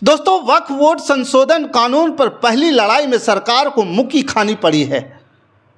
दोस्तों, वक्फ बोर्ड संशोधन कानून पर पहली लड़ाई में सरकार को मुक्की खानी पड़ी है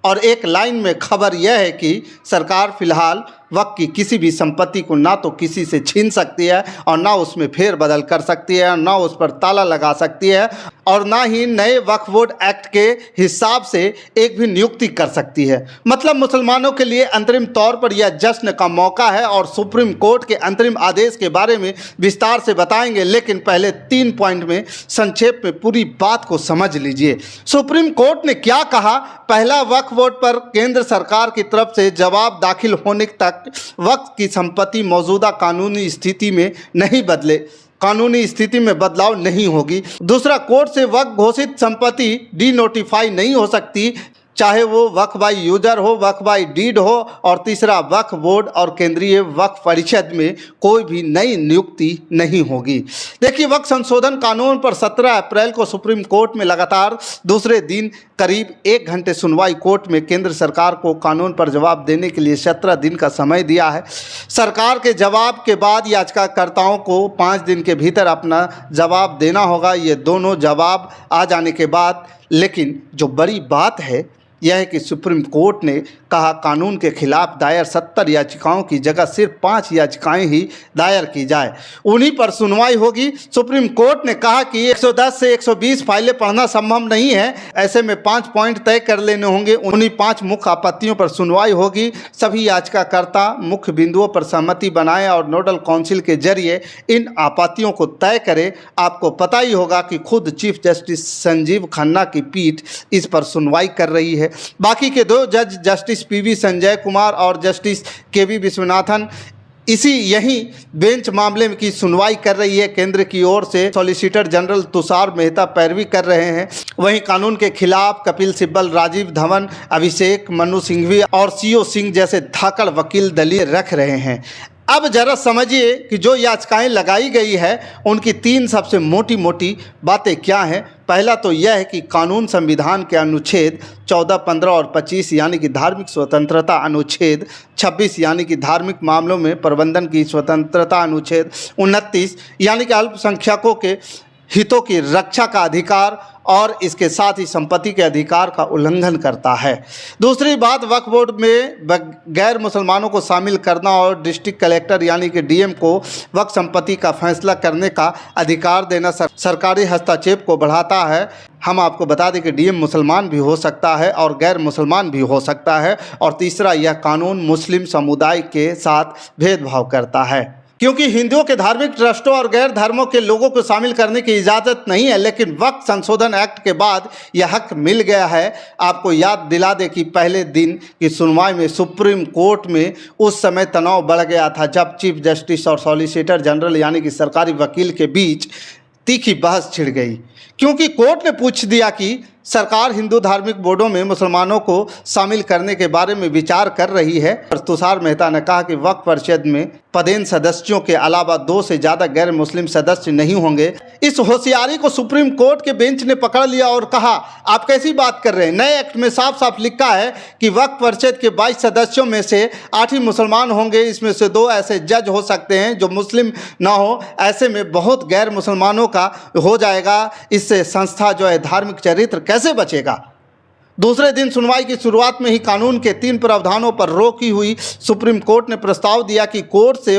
और एक लाइन में खबर यह है कि सरकार फिलहाल वक्फ की किसी भी संपत्ति को ना तो किसी से छीन सकती है और ना उसमें फेरबदल कर सकती है, ना उस पर ताला लगा सकती है और ना ही नए वक्फ बोर्ड एक्ट के हिसाब से एक भी नियुक्ति कर सकती है। मतलब मुसलमानों के लिए अंतरिम तौर पर यह जश्न का मौका है और सुप्रीम कोर्ट के अंतरिम आदेश के बारे में विस्तार से बताएंगे, लेकिन पहले 3 पॉइंट में संक्षेप में पूरी बात को समझ लीजिए। सुप्रीम कोर्ट ने क्या कहा? पहला, वक्फ बोर्ड पर केंद्र सरकार की तरफ से जवाब दाखिल होने तक वक्फ की संपत्ति मौजूदा कानूनी स्थिति में नहीं बदले, कानूनी स्थिति में बदलाव नहीं होगी। दूसरा, कोर्ट से वक्फ घोषित संपत्ति डीनोटिफाई नहीं हो सकती, चाहे वो वक्फ बाई यूजर हो, वक्फ बाई डीड हो। और तीसरा, वक्फ बोर्ड और केंद्रीय वक्फ परिषद में कोई भी नई नियुक्ति नहीं होगी। देखिए, वक्फ संशोधन कानून पर 17 अप्रैल को सुप्रीम कोर्ट में लगातार दूसरे दिन करीब 1 घंटे सुनवाई। कोर्ट में केंद्र सरकार को कानून पर जवाब देने के लिए 17 दिन का समय दिया है। सरकार के जवाब के बाद याचिकाकर्ताओं को 5 दिन के भीतर अपना जवाब देना होगा। ये दोनों जवाब आ जाने के बाद, लेकिन जो बड़ी बात है यह है कि सुप्रीम कोर्ट ने कहा कानून के खिलाफ दायर 70 याचिकाओं की जगह सिर्फ 5 याचिकाएं ही दायर की जाए, उन्हीं पर सुनवाई होगी। सुप्रीम कोर्ट ने कहा कि 110 से 120 फाइलें पढ़ना संभव नहीं है, ऐसे में 5 पॉइंट तय कर लेने होंगे, उन्हीं 5 मुख्य आपत्तियों पर सुनवाई होगी। सभी याचिकाकर्ता मुख्य बिंदुओं पर सहमति बनाएं और नोडल काउंसिल के जरिए इन आपत्तियों को तय करें। आपको पता ही होगा कि खुद चीफ जस्टिस संजीव खन्ना की पीठ इस पर सुनवाई कर रही है। बाकी के 2 जज जस्टिस पीवी संजय कुमार और जस्टिस केवी विश्वनाथन यही बेंच मामले की सुनवाई कर रही है। केंद्र की ओर से सॉलिसिटर जनरल तुषार मेहता पैरवी कर रहे हैं। वहीं कानून के खिलाफ कपिल सिब्बल, राजीव धवन, अभिषेक मनु सिंघवी और सीओ सिंह जैसे धाकड़ वकील दलील रख रहे हैं। अब जरा समझिए कि जो याचिकाएं लगाई गई है उनकी 3 सबसे मोटी बातें क्या हैं। पहला तो यह है कि कानून संविधान के अनुच्छेद 14, 15 और 25 यानी कि धार्मिक स्वतंत्रता, अनुच्छेद 26 यानी कि धार्मिक मामलों में प्रबंधन की स्वतंत्रता, अनुच्छेद 29 यानी कि अल्पसंख्यकों के हितों की रक्षा का अधिकार और इसके साथ ही संपत्ति के अधिकार का उल्लंघन करता है। दूसरी बात, वक्फ बोर्ड में गैर मुसलमानों को शामिल करना और डिस्ट्रिक्ट कलेक्टर यानी कि डीएम को वक्फ संपत्ति का फैसला करने का अधिकार देना सरकारी हस्तक्षेप को बढ़ाता है। हम आपको बता दें कि डीएम मुसलमान भी हो सकता है और गैर मुसलमान भी हो सकता है। और तीसरा, यह कानून मुस्लिम समुदाय के साथ भेदभाव करता है, क्योंकि हिंदुओं के धार्मिक ट्रस्टों और गैर धर्मों के लोगों को शामिल करने की इजाज़त नहीं है, लेकिन वक्फ संशोधन एक्ट के बाद यह हक मिल गया है। आपको याद दिला दे कि पहले दिन की सुनवाई में सुप्रीम कोर्ट में उस समय तनाव बढ़ गया था जब चीफ जस्टिस और सॉलिसिटर जनरल यानी कि सरकारी वकील के बीच तीखी बहस छिड़ गई, क्योंकि कोर्ट ने पूछ दिया कि सरकार हिंदू धार्मिक बोर्डों में मुसलमानों को शामिल करने के बारे में विचार कर रही है। तुषार मेहता ने कहा कि वक्फ परिषद में पदेन सदस्यों के अलावा 2 से ज़्यादा गैर मुस्लिम सदस्य नहीं होंगे। इस होशियारी को सुप्रीम कोर्ट के बेंच ने पकड़ लिया और कहा, आप कैसी बात कर रहे हैं? नए एक्ट में साफ साफ लिखा है कि वक्फ परिषद के 22 सदस्यों में से 8 ही मुसलमान होंगे, इसमें से 2 ऐसे जज हो सकते हैं जो मुस्लिम ना हो। ऐसे में बहुत गैर मुसलमानों का हो जाएगा, इससे संस्था जो है धार्मिक चरित्र कैसे बचेगा? दूसरे दिन सुनवाई की शुरुआत में ही कानून के 3 प्रावधानों पर रोकी हुई सुप्रीम कोर्ट ने प्रस्ताव दिया कि कोर्ट से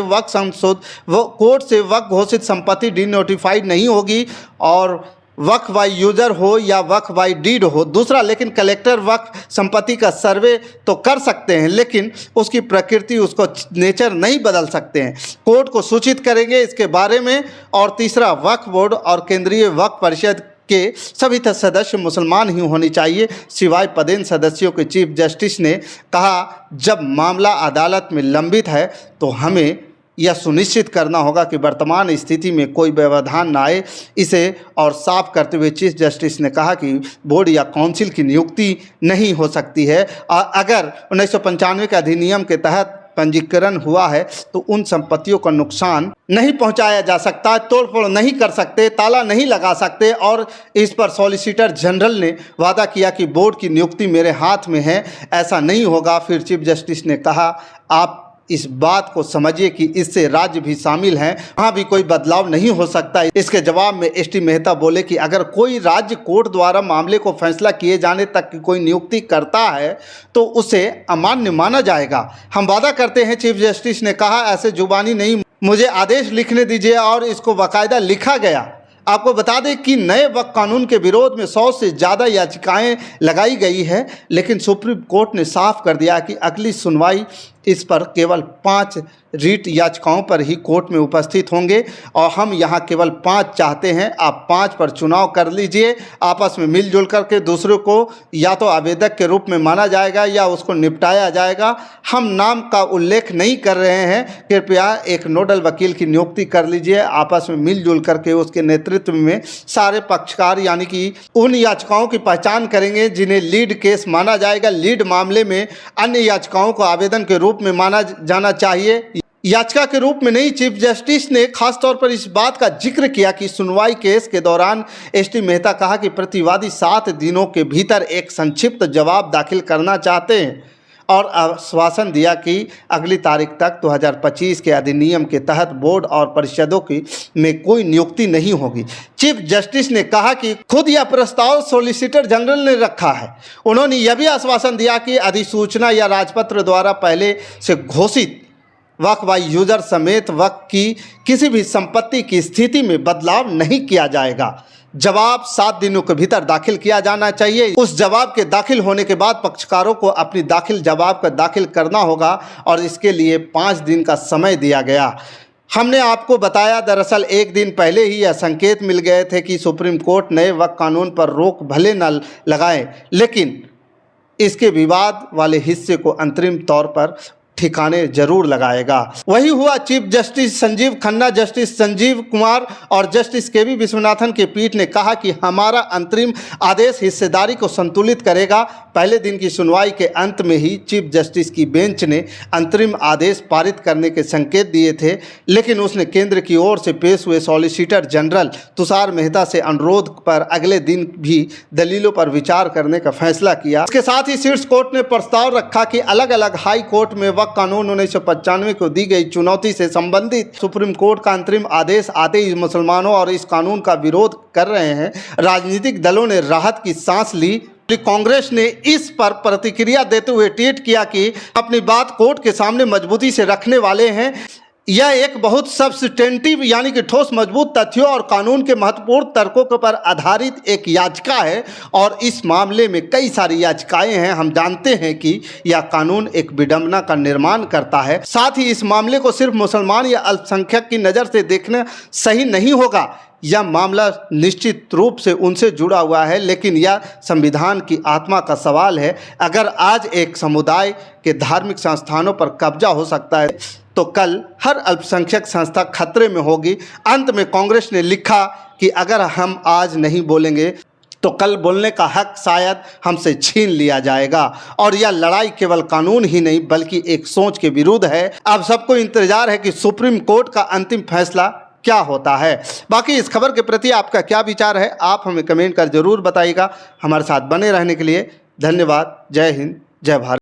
वक्फ घोषित संपत्ति डीनोटिफाइड नहीं होगी और वक्फ बाई यूजर हो या वक्फ बाई डीड हो। दूसरा, लेकिन कलेक्टर वक्फ संपत्ति का सर्वे तो कर सकते हैं, लेकिन उसकी प्रकृति, उसको नेचर नहीं बदल सकते हैं। कोर्ट को सूचित करेंगे इसके बारे में। और तीसरा, वक्फ बोर्ड और केंद्रीय वक्फ परिषद के सभी सदस्य मुसलमान ही होने चाहिए, सिवाय पदेन सदस्यों के। चीफ जस्टिस ने कहा, जब मामला अदालत में लंबित है तो हमें यह सुनिश्चित करना होगा कि वर्तमान स्थिति में कोई व्यवधान न आए। इसे और साफ करते हुए चीफ जस्टिस ने कहा कि बोर्ड या काउंसिल की नियुक्ति नहीं हो सकती है। अगर 1995 के अधिनियम के तहत पंजीकरण हुआ है तो उन संपत्तियों का नुकसान नहीं पहुंचाया जा सकता, तोड़फोड़ नहीं कर सकते, ताला नहीं लगा सकते। और इस पर सॉलिसिटर जनरल ने वादा किया कि बोर्ड की नियुक्ति मेरे हाथ में है, ऐसा नहीं होगा। फिर चीफ जस्टिस ने कहा, आप इस बात को समझिए कि इससे राज्य भी शामिल हैं, वहाँ भी कोई बदलाव नहीं हो सकता। इसके जवाब में एस टी मेहता बोले कि अगर कोई राज्य कोर्ट द्वारा मामले को फैसला किए जाने तक की कोई नियुक्ति करता है तो उसे अमान्य माना जाएगा। हम वादा करते हैं, चीफ जस्टिस ने कहा, ऐसे जुबानी नहीं, मुझे आदेश लिखने दीजिए और इसको बाकायदा लिखा गया। आपको बता दें कि नए वक्फ कानून के विरोध में 100 से ज़्यादा याचिकाएं लगाई गई है, लेकिन सुप्रीम कोर्ट ने साफ कर दिया कि अगली सुनवाई इस पर केवल 5 रीट याचिकाओं पर ही कोर्ट में उपस्थित होंगे और हम यहाँ केवल 5 चाहते हैं। आप 5 पर चुनाव कर लीजिए, आपस में मिलजुल करके दूसरों को या तो आवेदक के रूप में माना जाएगा या उसको निपटाया जाएगा। हम नाम का उल्लेख नहीं कर रहे हैं, कृपया एक नोडल वकील की नियुक्ति कर लीजिए, आपस में मिलजुल करके उसके नेतृत्व में सारे पक्षकार यानी कि उन याचिकाओं की पहचान करेंगे जिन्हें लीड केस माना जाएगा। लीड मामले में अन्य याचिकाओं को आवेदन के रूप में माना जाना चाहिए, याचिका के रूप में नहीं। चीफ जस्टिस ने खास तौर पर इस बात का जिक्र किया कि सुनवाई केस के दौरान एस टी मेहता कहा कि प्रतिवादी 7 दिनों के भीतर एक संक्षिप्त जवाब दाखिल करना चाहते हैं और आश्वासन दिया कि अगली तारीख तक 2025 के अधिनियम के तहत बोर्ड और परिषदों की में कोई नियुक्ति नहीं होगी। चीफ जस्टिस ने कहा कि खुद यह प्रस्ताव सॉलिसिटर जनरल ने रखा है। उन्होंने यह भी आश्वासन दिया कि अधिसूचना या राजपत्र द्वारा पहले से घोषित वक्फ बाय यूजर समेत वक्फ की किसी भी संपत्ति की स्थिति में बदलाव नहीं किया जाएगा। जवाब 7 दिनों के भीतर दाखिल किया जाना चाहिए। उस जवाब के दाखिल होने के बाद पक्षकारों को अपनी जवाब का दाखिल करना होगा और इसके लिए 5 दिन का समय दिया गया। हमने आपको बताया, दरअसल 1 दिन पहले ही यह संकेत मिल गए थे कि सुप्रीम कोर्ट नए वक्फ कानून पर रोक भले न लगाए, लेकिन इसके विवाद वाले हिस्से को अंतरिम तौर पर ठिकाने जरूर लगाएगा। वही हुआ। Chief justice Sanjeev Khanna, justice Sanjeev Kumar और जस्टिस के.वी. विश्वनाथन की पीठ ने कहा कि हमारा अंतरिम आदेश हिस्सेदारी को संतुलित करेगा। पहले दिन की सुनवाई के अंत में ही चीफ जस्टिस की बेंच ने अंतरिम आदेश पारित करने के संकेत दिए थे, लेकिन उसने केंद्र की ओर से पेश हुए सॉलिसिटर जनरल तुषार मेहता से अनुरोध पर अगले दिन भी दलीलों पर विचार करने का फैसला किया। इसके साथ ही शीर्ष कोर्ट ने प्रस्ताव रखा कि अलग अलग हाई कोर्ट में वक्फ कानून 1995 को दी गई चुनौती से संबंधित सुप्रीम कोर्ट का अंतरिम आदेश आते ही मुसलमानों और इस कानून का विरोध कर रहे हैं। राजनीतिक दलों ने राहत की सांस ली। कांग्रेस ने इस पर प्रतिक्रिया देते हुए ट्वीट किया कि अपनी बात कोर्ट के सामने मजबूती से रखने वाले हैं। यह एक बहुत सब्सटेंटिव यानी कि ठोस मजबूत तथ्यों और कानून के महत्वपूर्ण तर्कों पर आधारित एक याचिका है और इस मामले में कई सारी याचिकाएं हैं। हम जानते हैं कि यह कानून एक विडंबना का निर्माण करता है। साथ ही इस मामले को सिर्फ मुसलमान या अल्पसंख्यक की नज़र से देखना सही नहीं होगा। यह मामला निश्चित रूप से उनसे जुड़ा हुआ है, लेकिन यह संविधान की आत्मा का सवाल है। अगर आज एक समुदाय के धार्मिक संस्थानों पर कब्जा हो सकता है तो कल हर अल्पसंख्यक संस्था खतरे में होगी। अंत में कांग्रेस ने लिखा कि अगर हम आज नहीं बोलेंगे तो कल बोलने का हक शायद हमसे छीन लिया जाएगा। और यह लड़ाई केवल कानून ही नहीं बल्कि एक सोच के विरुद्ध है। अब सबको इंतजार है कि सुप्रीम कोर्ट का अंतिम फैसला क्या होता है। बाकी इस खबर के प्रति आपका क्या विचार है, आप हमें कमेंट कर जरूर बताइएगा। हमारे साथ बने रहने के लिए धन्यवाद। जय हिंद, जय भारत।